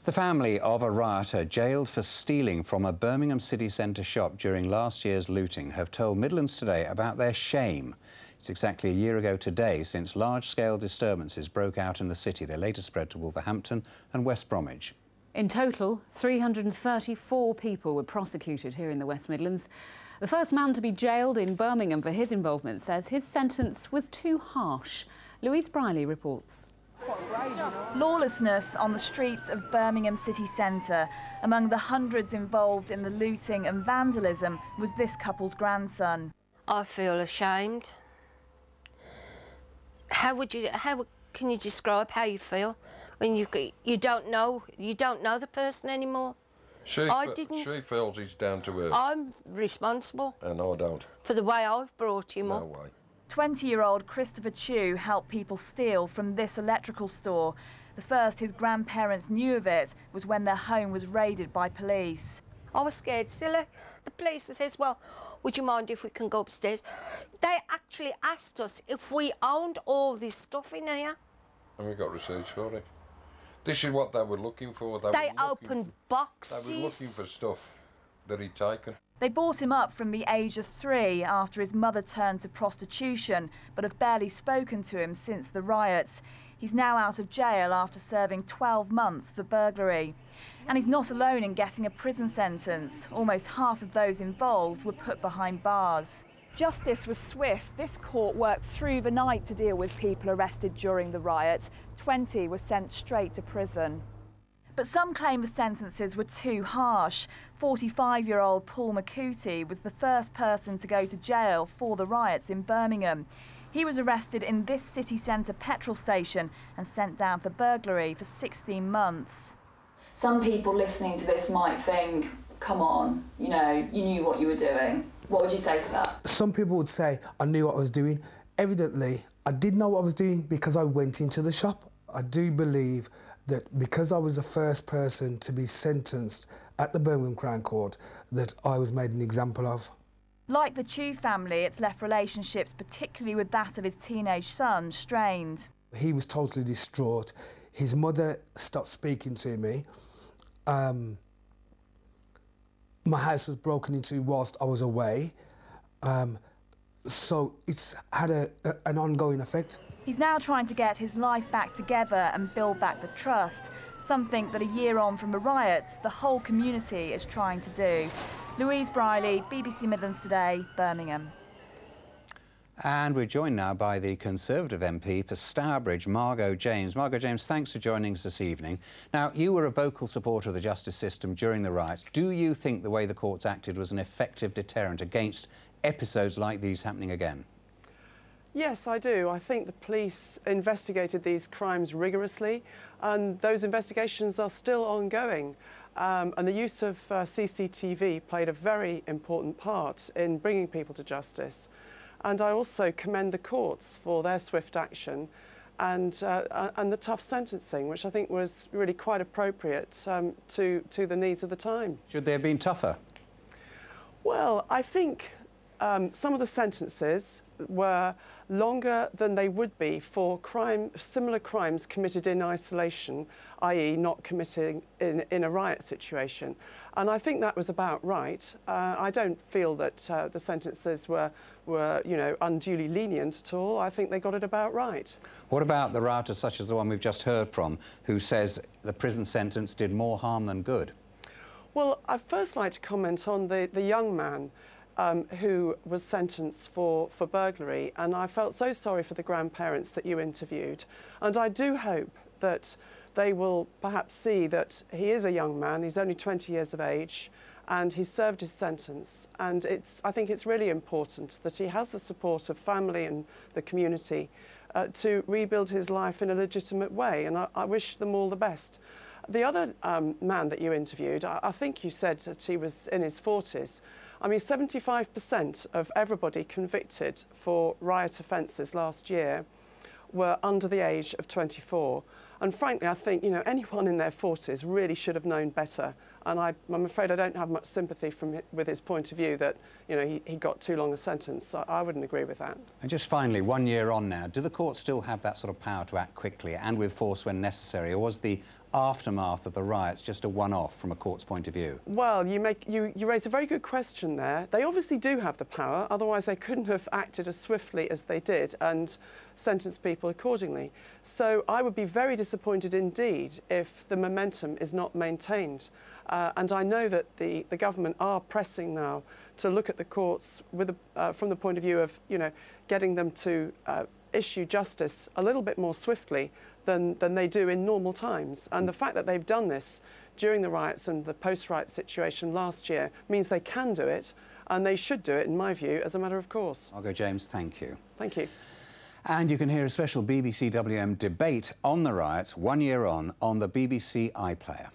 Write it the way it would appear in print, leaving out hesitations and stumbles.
The family of a rioter jailed for stealing from a Birmingham city centre shop during last year's looting have told Midlands Today about their shame. It's exactly a year ago today since large-scale disturbances broke out in the city. They later spread to Wolverhampton and West Bromwich. In total, 334 people were prosecuted here in the West Midlands. The first man to be jailed in Birmingham for his involvement says his sentence was too harsh. Louise Briley reports. Lawlessness on the streets of Birmingham city centre. Among the hundreds involved in the looting and vandalism was this couple's grandson. I feel ashamed. How can you describe how you feel when you don't know the person anymore? She feels he's down to earth. I'm responsible. And I don't. For the way I've brought him up. No way. 20-year-old Christopher Chu helped people steal from this electrical store. The first his grandparents knew of it was when their home was raided by police. I was scared silly. The police says, well, would you mind if we can go upstairs? They actually asked us if we owned all this stuff in here. And we got receipts for it. This is what they were looking for. They opened boxes. They were looking for stuff that he'd taken. They brought him up from the age of 3 after his mother turned to prostitution, but have barely spoken to him since the riots. He's now out of jail after serving 12 months for burglary. And he's not alone in getting a prison sentence. Almost half of those involved were put behind bars. Justice was swift. This court worked through the night to deal with people arrested during the riots. 20 were sent straight to prison. But some claim the sentences were too harsh. 45-year-old Paul McCooty was the first person to go to jail for the riots in Birmingham. He was arrested in this city centre petrol station and sent down for burglary for 16 months. Some people listening to this might think, come on, you know, you knew what you were doing. What would you say to that? Some people would say I knew what I was doing. Evidently, I did know what I was doing because I went into the shop. I do believe that because I was the first person to be sentenced at the Birmingham Crown Court, that I was made an example of. Like the Chu family, it's left relationships, particularly with that of his teenage son, strained. He was totally distraught. His mother stopped speaking to me. My house was broken into whilst I was away. So it's had an ongoing effect. He's now trying to get his life back together and build back the trust, something that a year on from the riots, the whole community is trying to do. Louise Briley, BBC Midlands Today, Birmingham. And we're joined now by the Conservative MP for Stourbridge, Margot James. Margot James, thanks for joining us this evening. Now, you were a vocal supporter of the justice system during the riots. Do you think the way the courts acted was an effective deterrent against episodes like these happening again? Yes, I do. I think the police investigated these crimes rigorously, and those investigations are still ongoing. And the use of CCTV played a very important part in bringing people to justice. And I also commend the courts for their swift action and the tough sentencing, which I think was really quite appropriate to the needs of the time. Should they have been tougher? Well, I think some of the sentences were longer than they would be for similar crimes committed in isolation, i.e. not committing in a riot situation. And I think that was about right. I don't feel that the sentences were you know, unduly lenient at all. I think they got it about right. What about the rioters such as the one we've just heard from, who says the prison sentence did more harm than good? Well, I'd first like to comment on the young man who was sentenced for burglary, and I felt so sorry for the grandparents that you interviewed. And I do hope that they will perhaps see that he is a young man, he's only 20 years of age, and he's served his sentence. And I think it's really important that he has the support of family and the community to rebuild his life in a legitimate way, and I wish them all the best. The other man that you interviewed, I think you said that he was in his 40s. I mean, 75% of everybody convicted for riot offences last year were under the age of 24. And frankly, I think, you know, anyone in their 40s really should have known better. And I'm afraid I don't have much sympathy with his point of view that, you know, he got too long a sentence. I wouldn't agree with that. And just finally, 1 year on now, do the courts still have that sort of power to act quickly and with force when necessary, or was the aftermath of the riots just a one-off from a court's point of view? Well, you raise a very good question there. They obviously do have the power, otherwise they couldn't have acted as swiftly as they did and sentenced people accordingly. So I would be very disappointed indeed if the momentum is not maintained. And I know that the government are pressing now to look at the courts with from the point of view of, you know, getting them to issue justice a little bit more swiftly than they do in normal times. And the fact that they've done this during the riots and the post-riot situation last year means they can do it, and they should do it, in my view, as a matter of course. Margot James, thank you. Thank you. And you can hear a special BBC WM debate on the riots 1 year on the BBC iPlayer.